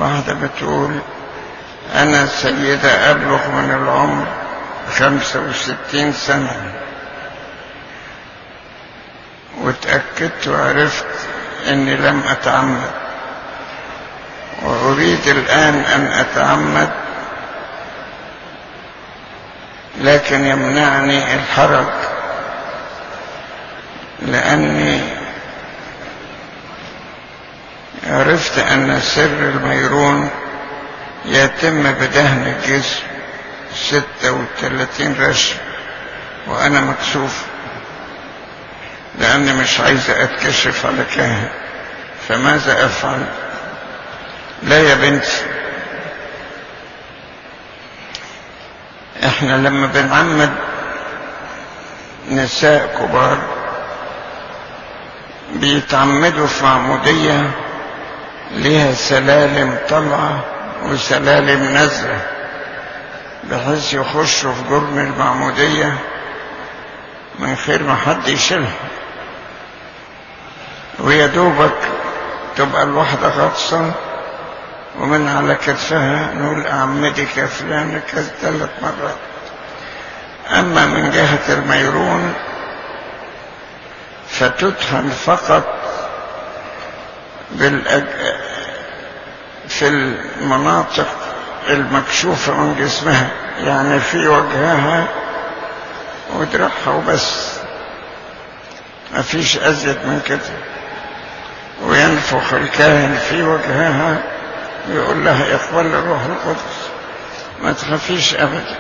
واحدة بتقول: أنا سيدة أبلغ من العمر 65 سنة، وتأكدت وعرفت أني لم أتعمد، وأريد الآن أن أتعمد، لكن يمنعني الحرج، لأني عرفت أن سر الميرون يتم بدهن الجسم 36 رشم، وأنا مكسوف لأني مش عايزة أتكشف على كاهن، فماذا أفعل؟ لا يا بنتي، احنا لما بنعمد نساء كبار بيتعمدوا في معمودية ليها سلالم طلعة وسلالم نزلة، بحيث يخشوا في جرم المعمودية من خير ما حد يشيلها، ويا دوبك تبقى الواحدة غطسة ومن على كتفها نقول: أعمدك يا فلان كذا 3 مرات. أما من جهة الميرون فتدهن فقط في المناطق المكشوفة من جسمها، يعني في وجهها ودراعها وبس، ما فيش أزيد من كده. وينفخ الكاهن في وجهها ويقول لها: اقبل الروح القدس، ما تخافيش أبدا.